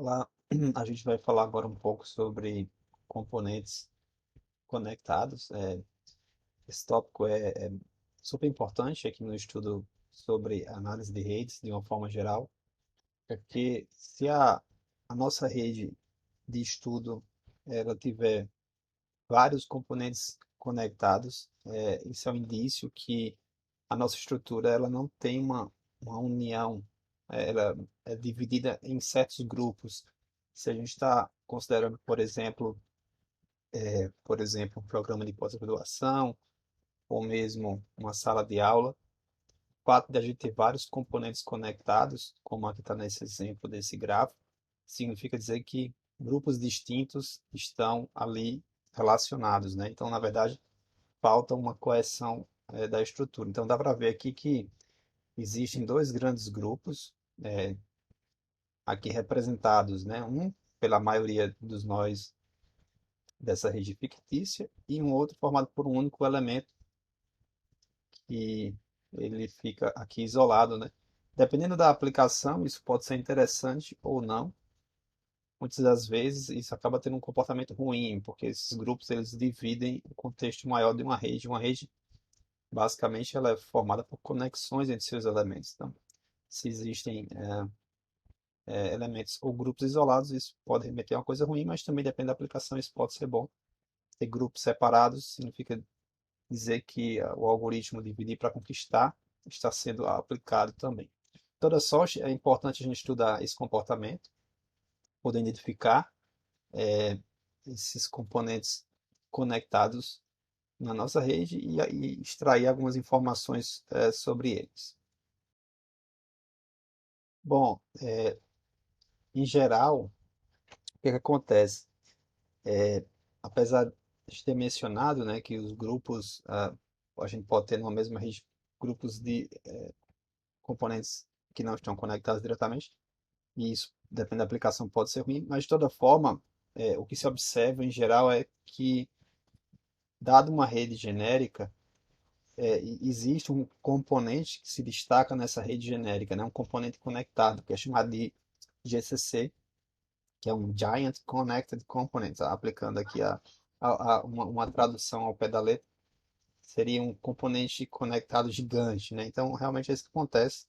Lá a gente vai falar agora um pouco sobre componentes conectados. Esse tópico é super importante aqui no estudo sobre análise de redes de uma forma geral, porque se a nossa rede de estudo ela tiver vários componentes conectados, isso é um indício que a nossa estrutura ela não tem uma união, ela é dividida em certos grupos. Se a gente está considerando, por exemplo, um programa de pós-graduação ou mesmo uma sala de aula, o fato de a gente ter vários componentes conectados, como aqui está nesse exemplo desse gráfico, significa dizer que grupos distintos estão ali relacionados, né? Então, na verdade, falta uma coesão, da estrutura. Então, dá para ver aqui que existem dois grandes grupos, é, aqui representados, né? Um pela maioria dos nós dessa rede fictícia e um outro formado por um único elemento que ele fica aqui isolado, né? Dependendo da aplicação, isso pode ser interessante ou não. Muitas das vezes isso acaba tendo um comportamento ruim, porque esses grupos eles dividem o contexto maior de uma rede. Uma rede, basicamente, ela é formada por conexões entre seus elementos. Então, se existem elementos ou grupos isolados, isso pode remeter a uma coisa ruim, mas também depende da aplicação, isso pode ser bom. Ter grupos separados significa dizer que o algoritmo dividir para conquistar está sendo aplicado também. Toda sorte, é importante a gente estudar esse comportamento, poder identificar esses componentes conectados na nossa rede e extrair algumas informações sobre eles. Bom, em geral, o que acontece? Apesar de ter mencionado, né, que os grupos, a gente pode ter numa mesma rede grupos de componentes que não estão conectados diretamente, e isso, depende da aplicação, pode ser ruim, mas de toda forma, o que se observa em geral é que, dado uma rede genérica, existe um componente que se destaca nessa rede genérica, né? Um componente conectado, que é chamado de GCC, que é um Giant Connected Component, aplicando aqui uma tradução ao pé da letra, seria um componente conectado gigante, né? Então, realmente é isso que acontece.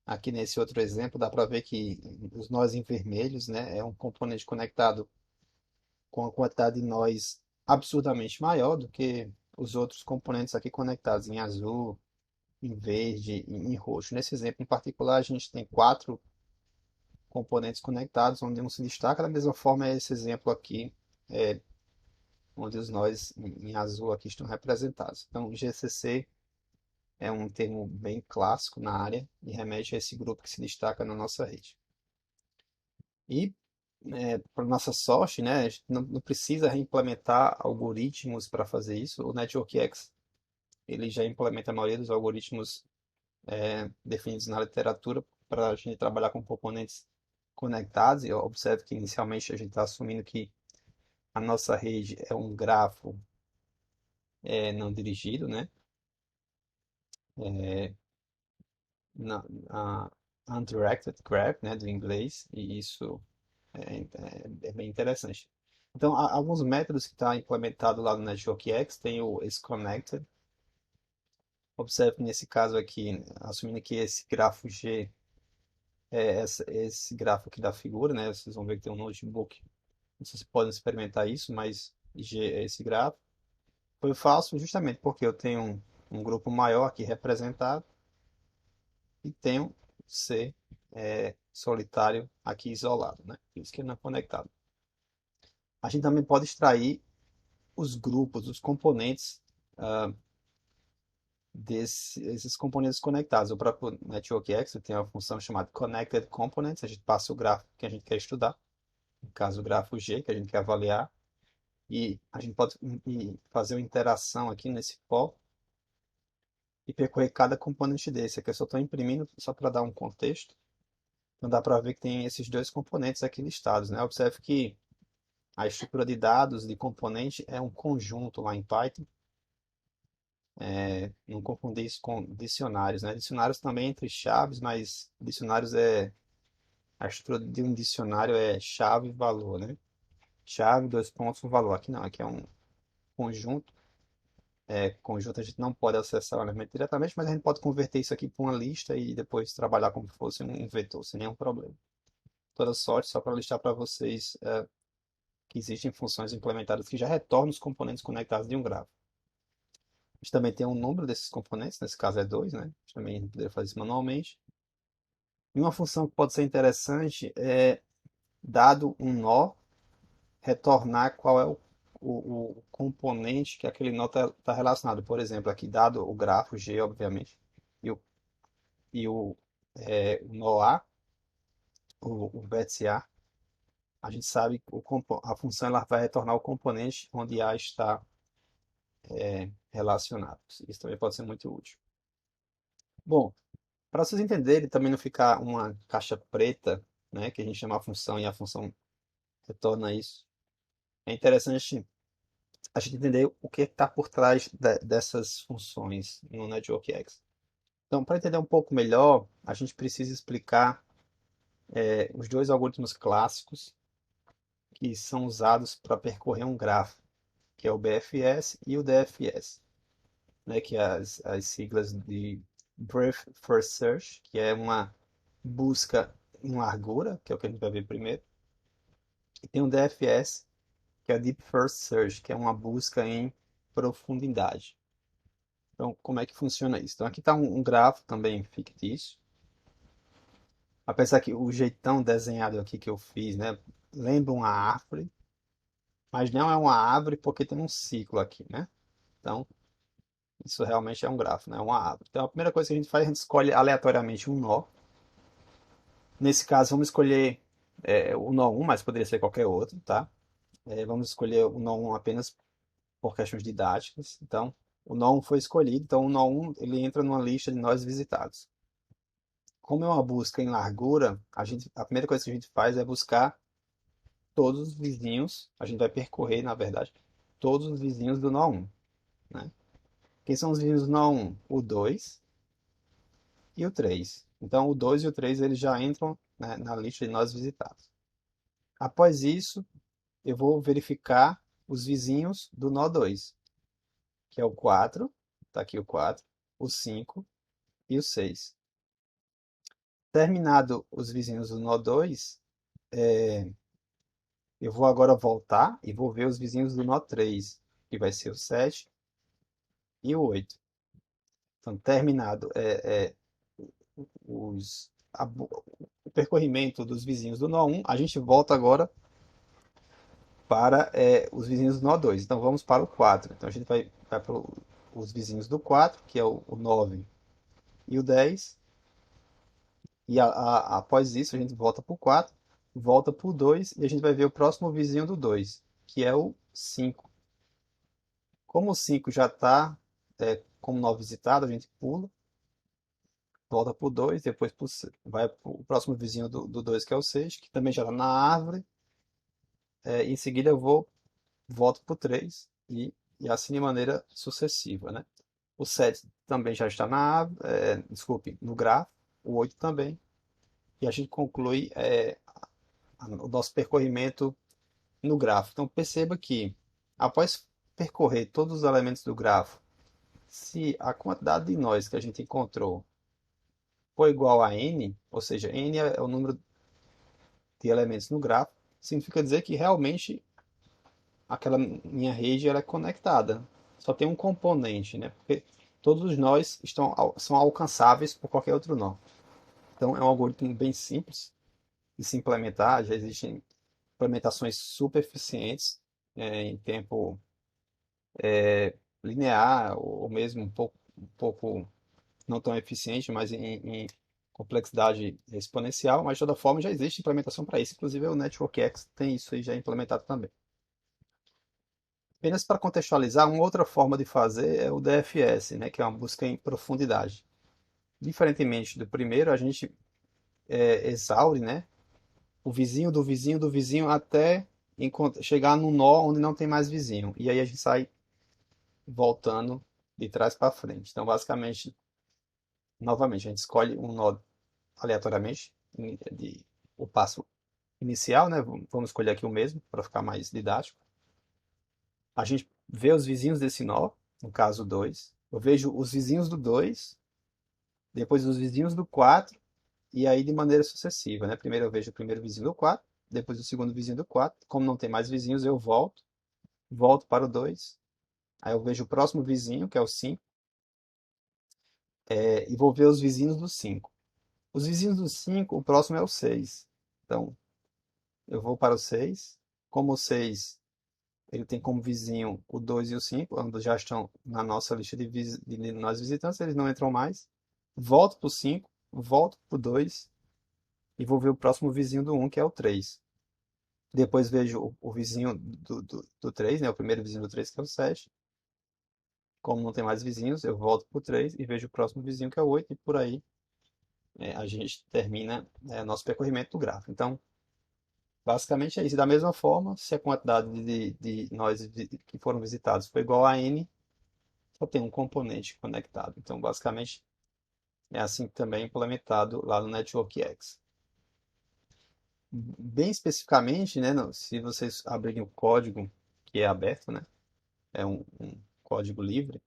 Aqui nesse outro exemplo, dá para ver que os nós em vermelhos, né, é um componente conectado com uma quantidade de nós absurdamente maior do que os outros componentes aqui conectados em azul, em verde e em roxo. Nesse exemplo em particular, a gente tem quatro componentes conectados, onde um se destaca. Da mesma forma, é esse exemplo aqui, é, onde os nós em azul aqui estão representados. Então, GCC é um termo bem clássico na área e remete a esse grupo que se destaca na nossa rede. E, para nossa sorte, né, a gente não precisa reimplementar algoritmos para fazer isso. O NetworkX ele já implementa a maioria dos algoritmos definidos na literatura para a gente trabalhar com componentes conectados. E observe que inicialmente a gente está assumindo que a nossa rede é um grafo não dirigido, né? É, a undirected graph, né, do inglês, e isso é bem interessante. Então, há alguns métodos que estão implementados lá no NetworkX, tem o SConnected. Observe nesse caso aqui, assumindo que esse grafo G esse gráfico aqui da figura, né? Vocês vão ver que tem um notebook. Não sei se podem experimentar isso, mas G é esse gráfico. Foi fácil justamente porque eu tenho um grupo maior aqui representado e tenho C solitário aqui isolado, né? Por isso que ele não é conectado. A gente também pode extrair os grupos, os componentes desses componentes conectados. O próprio NetworkX tem uma função chamada Connected Components. A gente passa o gráfico que a gente quer estudar, no caso o gráfico G, que a gente quer avaliar, e a gente pode fazer uma interação aqui nesse pó e percorrer cada componente desse. Aqui eu só estou imprimindo só para dar um contexto. Então dá para ver que tem esses dois componentes aqui listados, né? Observe que a estrutura de dados de componente é um conjunto lá em Python. Não confundir isso com dicionários, né? Dicionários também entre chaves, mas dicionários A estrutura de um dicionário é chave, valor, né? Chave, dois pontos, um valor. Aqui não, aqui é um conjunto. Conjunto a gente não pode acessar o elemento diretamente, mas a gente pode converter isso aqui para uma lista e depois trabalhar como se fosse um vetor, sem nenhum problema. Toda sorte, só para listar para vocês que existem funções implementadas que já retornam os componentes conectados de um grafo. A gente também tem um número desses componentes, nesse caso é 2, né? A gente também poderia fazer isso manualmente. E uma função que pode ser interessante é, dado um nó, retornar qual é o componente que aquele nó está relacionado. Por exemplo, aqui dado o grafo G, obviamente, e o nó A, o vértice A, a gente sabe que a função ela vai retornar o componente onde A está relacionado. Isso também pode ser muito útil. Bom, para vocês entenderem, também não ficar uma caixa preta, né, que a gente chama a função e a função retorna isso, é interessante a gente entender o que está por trás dessas funções no NetworkX. Então, para entender um pouco melhor, a gente precisa explicar os dois algoritmos clássicos que são usados para percorrer um grafo, que é o BFS e o DFS, né, que é as siglas de Breadth First Search, que é uma busca em largura, que é o que a gente vai ver primeiro, e tem o DFS, que é a Deep First Search, que é uma busca em profundidade. Então, como é que funciona isso? Então, aqui está um grafo também fictício. Apesar que o jeitão desenhado aqui que eu fiz, né, lembra uma árvore, mas não é uma árvore porque tem um ciclo aqui, né? Então, isso realmente é um grafo, não é uma árvore. Então, a primeira coisa que a gente faz, a gente escolhe aleatoriamente um nó. Nesse caso, vamos escolher o nó 1, mas poderia ser qualquer outro, tá? Vamos escolher o nó 1 apenas por questões didáticas. Então, o nó 1 foi escolhido, então o nó 1 ele entra numa lista de nós visitados. Como é uma busca em largura, a primeira coisa que a gente faz é buscar todos os vizinhos, a gente vai percorrer, na verdade, todos os vizinhos do nó 1, né? Quem são os vizinhos do nó 1? O 2 e o 3. Então, o 2 e o 3 eles já entram, né, na lista de nós visitados. Após isso, eu vou verificar os vizinhos do nó 2, que é o 4, está aqui o 4, o 5 e o 6. Terminado os vizinhos do nó 2, eu vou agora voltar e vou ver os vizinhos do nó 3, que vai ser o 7 e o 8. Então, terminado o percorrimento dos vizinhos do nó 1, a gente volta agora para os vizinhos do nó 2. Então, vamos para o 4. Então, a gente vai para os vizinhos do 4, que é o 9 e o 10. E após isso, a gente volta para o 4, volta para o 2 e a gente vai ver o próximo vizinho do 2, que é o 5. Como o 5 já está como nó visitado, a gente pula, volta para o 2, depois vai para o próximo vizinho do 2, que é o 6, que também já está na árvore. Em seguida, volto para o 3 e assim de maneira sucessiva, né? O 7 também já está na árvore, desculpe, no grafo, o 8 também. E a gente conclui o nosso percorrimento no grafo. Então perceba que após percorrer todos os elementos do grafo, se a quantidade de nós que a gente encontrou for igual a n, ou seja, n é o número de elementos no grafo, significa dizer que realmente aquela minha rede ela é conectada. Só tem um componente, né? Porque todos os nós são alcançáveis por qualquer outro nó. Então é um algoritmo bem simples de se implementar. Já existem implementações super eficientes em tempo linear ou mesmo um pouco não tão eficiente, mas em complexidade exponencial. Mas de toda forma já existe implementação para isso. Inclusive o NetworkX tem isso aí já implementado também. Apenas para contextualizar, uma outra forma de fazer é o DFS, né, que é uma busca em profundidade. Diferentemente do primeiro, a gente exaure, né, o vizinho do vizinho do vizinho até chegar no nó onde não tem mais vizinho. E aí a gente sai voltando de trás para frente. Então, basicamente, novamente, a gente escolhe um nó aleatoriamente, passo inicial, né? Vamos escolher aqui o mesmo para ficar mais didático. A gente vê os vizinhos desse nó, no caso 2. Eu vejo os vizinhos do 2, depois os vizinhos do 4, e aí de maneira sucessiva, né? Primeiro eu vejo o primeiro vizinho do 4, depois o segundo vizinho do 4. Como não tem mais vizinhos, eu volto para o 2. Aí eu vejo o próximo vizinho, que é o 5, e vou ver os vizinhos do 5. Os vizinhos do 5, o próximo é o 6. Então, eu vou para o 6. Como o 6 ele tem como vizinho o 2 e o 5, ambos já estão na nossa lista de nós visitantes, eles não entram mais. Volto para o 5, volto para o 2 e vou ver o próximo vizinho do 1, que é o 3. Depois vejo o vizinho do 3, né, o primeiro vizinho do 3, que é o 7. Como não tem mais vizinhos, eu volto para o 3 e vejo o próximo vizinho, que é o 8, e por aí a gente termina nosso percorrimento do gráfico. Então, basicamente é isso. Da mesma forma, se a quantidade de nós que foram visitados foi igual a n, só tem um componente conectado. Então, basicamente, é assim também implementado lá no Network X. Bem especificamente, né, se vocês abrirem o código que é aberto, né, é um código livre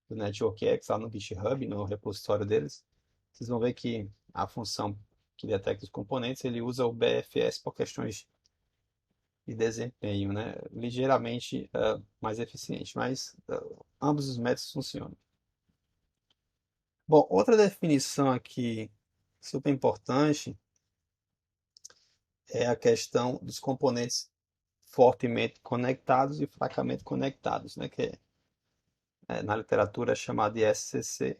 do Network X lá no GitHub, no repositório deles, vocês vão ver que a função que detecta os componentes, ele usa o BFS por questões de desempenho, né, ligeiramente mais eficiente, mas ambos os métodos funcionam. Bom, outra definição aqui super importante é a questão dos componentes fortemente conectados e fracamente conectados, né, que na literatura é chamado de SCC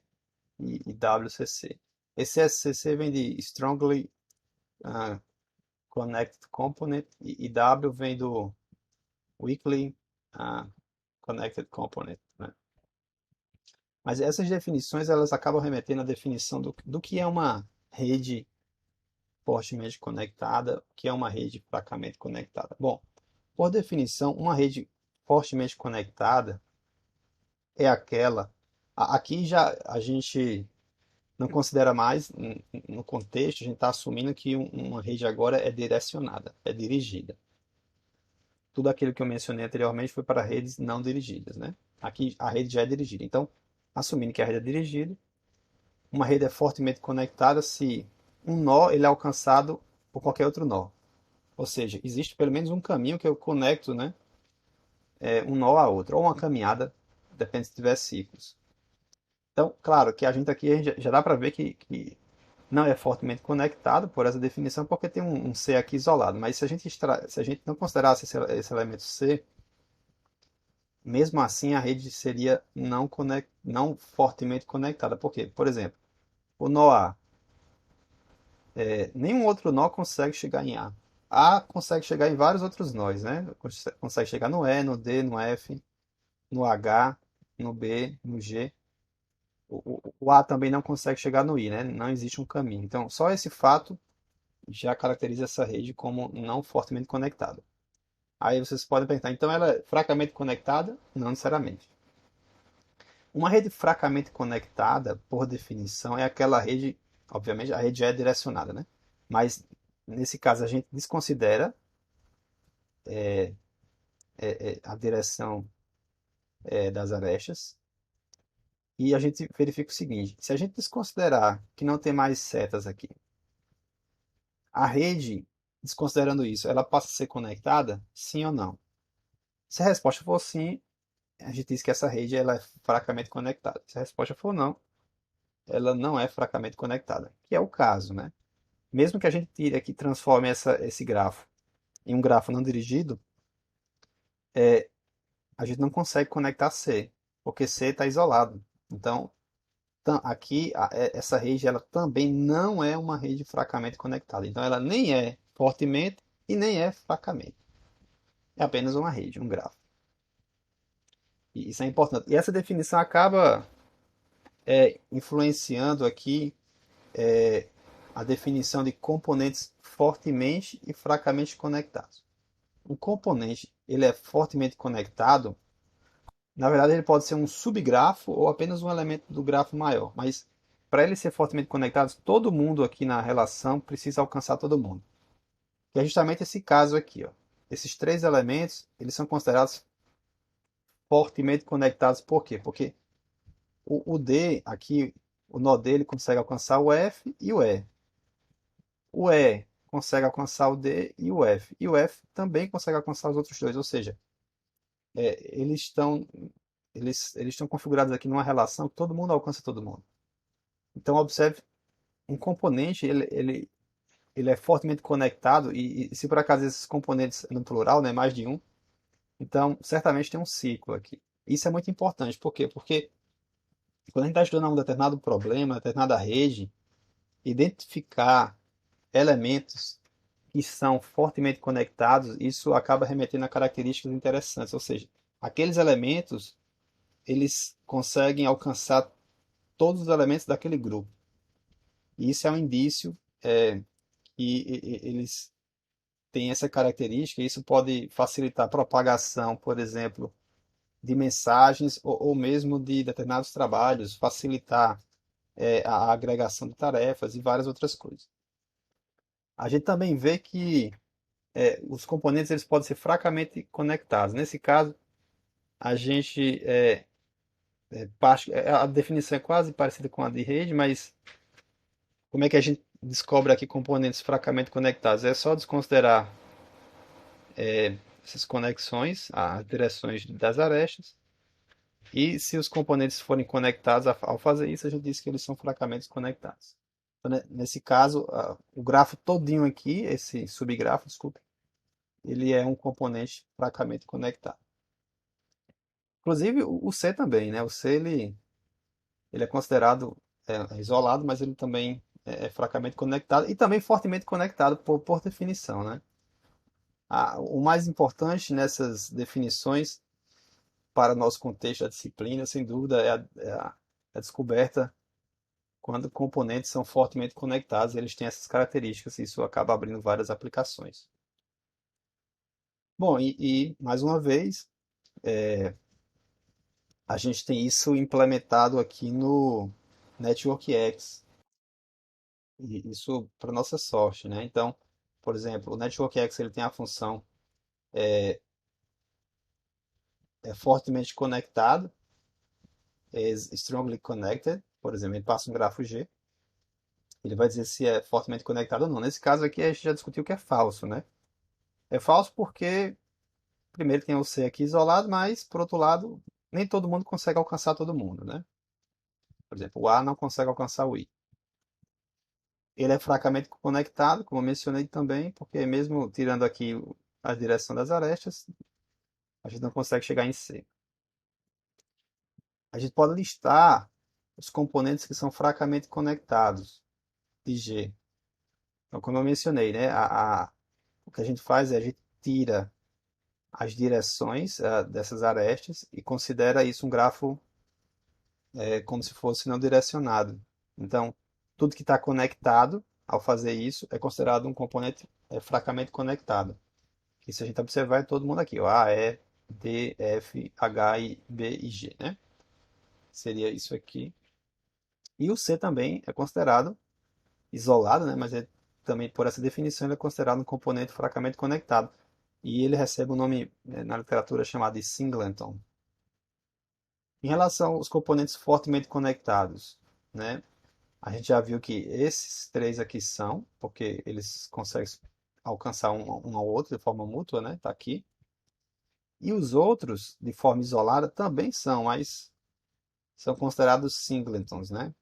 e WCC. Esse SCC vem de Strongly Connected Component e W vem do Weakly Connected Component, né? Mas essas definições elas acabam remetendo à definição do que é uma rede fortemente conectada, o que é uma rede fracamente conectada. Bom, por definição, uma rede fortemente conectada é aquela. Aqui já a gente não considera mais, no contexto, a gente está assumindo que uma rede agora é direcionada, é dirigida. Tudo aquilo que eu mencionei anteriormente foi para redes não dirigidas, né? Aqui a rede já é dirigida. Então, assumindo que a rede é dirigida, uma rede é fortemente conectada se um nó ele é alcançado por qualquer outro nó. Ou seja, existe pelo menos um caminho que eu conecto, né, um nó a outro, ou uma caminhada, depende se tiver ciclos. Então, claro que a gente aqui já dá para ver que não é fortemente conectado por essa definição, porque tem um C aqui isolado. Mas se a gente não considerasse esse elemento C, mesmo assim a rede seria não fortemente conectada. Por quê? Por exemplo, o nó A, nenhum outro nó consegue chegar em A. A consegue chegar em vários outros nós, né? Consegue chegar no E, no D, no F, no H, no B, no G. O A também não consegue chegar no I, né? Não existe um caminho. Então, só esse fato já caracteriza essa rede como não fortemente conectada. Aí vocês podem perguntar, então ela é fracamente conectada? Não necessariamente. Uma rede fracamente conectada, por definição, é aquela rede, obviamente a rede já é direcionada, né? Mas nesse caso a gente desconsidera a direção das arestas e a gente verifica o seguinte: se a gente desconsiderar que não tem mais setas aqui, a rede, desconsiderando isso, ela passa a ser conectada? Sim ou não? Se a resposta for sim, a gente diz que essa rede ela é fracamente conectada. Se a resposta for não, ela não é fracamente conectada, que é o caso, né? Mesmo que a gente tire aqui, transforme esse grafo em um grafo não dirigido, a gente não consegue conectar C, porque C está isolado. Então, aqui, essa rede ela também não é uma rede fracamente conectada. Então, ela nem é fortemente e nem é fracamente. É apenas uma rede, um grafo. E isso é importante. E essa definição acaba influenciando aqui a definição de componentes fortemente e fracamente conectados. O componente ele é fortemente conectado, na verdade ele pode ser um subgrafo ou apenas um elemento do grafo maior, mas para ele ser fortemente conectado, todo mundo aqui na relação precisa alcançar todo mundo. que é justamente esse caso aqui, ó. Esses três elementos, eles são considerados fortemente conectados. Por quê? Porque o D aqui, o nó dele consegue alcançar o F e o E. O E consegue alcançar o D e o F. E o F também consegue alcançar os outros dois. Ou seja, eles estão configurados aqui numa relação que todo mundo alcança todo mundo. Então, observe, um componente, ele é fortemente conectado, e se por acaso esses componentes no plural, né, mais de um, então certamente tem um ciclo aqui. Isso é muito importante. Por quê? Porque quando a gente está estudando um determinado problema, uma determinada rede, identificar elementos que são fortemente conectados, isso acaba remetendo a características interessantes. Ou seja, aqueles elementos, eles conseguem alcançar todos os elementos daquele grupo. E isso é um indício que eles têm essa característica, e isso pode facilitar a propagação, por exemplo, de mensagens ou mesmo de determinados trabalhos, facilitar a agregação de tarefas e várias outras coisas. A gente também vê que os componentes eles podem ser fracamente conectados. Nesse caso, a gente a definição é quase parecida com a de rede, mas como é que a gente descobre aqui componentes fracamente conectados? É só desconsiderar essas conexões, as direções das arestas, e se os componentes forem conectados, ao fazer isso, a gente diz que eles são fracamente conectados. Então, né, nesse caso, o grafo todinho aqui, esse subgrafo, desculpe, ele é um componente fracamente conectado. Inclusive o C também, né? O C ele é considerado isolado, mas ele também é fracamente conectado e também fortemente conectado por definição, né? O mais importante nessas definições para o nosso contexto da disciplina, sem dúvida, é a descoberta quando componentes são fortemente conectados, eles têm essas características, e isso acaba abrindo várias aplicações. Bom, mais uma vez, a gente tem isso implementado aqui no NetworkX, e isso para nossa sorte, né? Então, por exemplo, o NetworkX ele tem a função fortemente conectado, is strongly connected, por exemplo, ele passa um grafo G, ele vai dizer se é fortemente conectado ou não. Nesse caso aqui, a gente já discutiu que é falso, né? É falso porque, primeiro, tem o C aqui isolado, mas, por outro lado, nem todo mundo consegue alcançar todo mundo, né? Por exemplo, o A não consegue alcançar o I. Ele é fracamente conectado, como eu mencionei também, porque mesmo tirando aqui a direção das arestas, a gente não consegue chegar em C. A gente pode listar os componentes que são fracamente conectados de G. Então, como eu mencionei, né, o que a gente faz é a gente tira as direções dessas arestas e considera isso um grafo como se fosse não direcionado. Então, tudo que está conectado, ao fazer isso, é considerado um componente fracamente conectado. E se a gente observar, é todo mundo aqui, ó, A, E, D, F, H, I, B e G, né? Seria isso aqui. E o C também é considerado isolado, né? Mas também, por essa definição, ele é considerado um componente fracamente conectado. E ele recebe um nome na literatura chamado de singleton. Em relação aos componentes fortemente conectados, né? A gente já viu que esses três aqui são, porque eles conseguem alcançar um ao outro de forma mútua, né? Tá aqui. E os outros, de forma isolada, também são, mas são considerados singletons, né?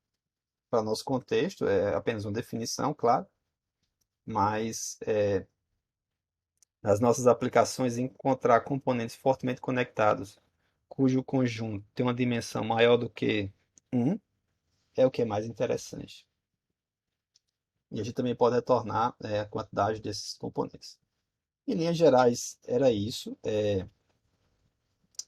Para nosso contexto, é apenas uma definição, claro, mas nas nossas aplicações, encontrar componentes fortemente conectados, cujo conjunto tem uma dimensão maior do que um, é o que é mais interessante. E a gente também pode retornar a quantidade desses componentes. Em linhas gerais, era isso.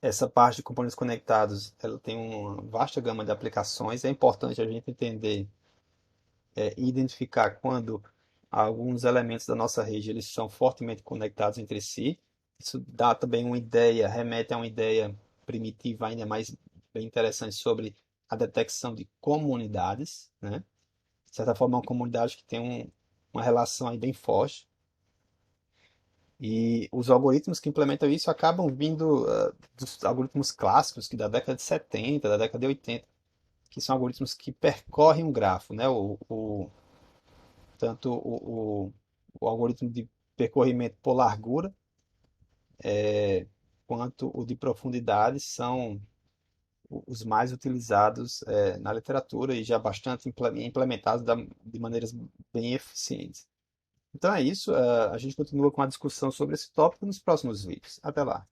Essa parte de componentes conectados, ela tem uma vasta gama de aplicações. É importante a gente entender e identificar quando alguns elementos da nossa rede eles são fortemente conectados entre si. Isso dá também uma ideia, remete a uma ideia primitiva ainda mais bem interessante sobre a detecção de comunidades, né? De certa forma, é uma comunidade que tem uma relação aí bem forte. E os algoritmos que implementam isso acabam vindo dos algoritmos clássicos que da década de 70, da década de 80, que são algoritmos que percorrem um grafo, né? Tanto o algoritmo de percorrimento por largura, quanto o de profundidade são os mais utilizados na literatura e já bastante implementados de maneiras bem eficientes. Então é isso, a gente continua com a discussão sobre esse tópico nos próximos vídeos. Até lá!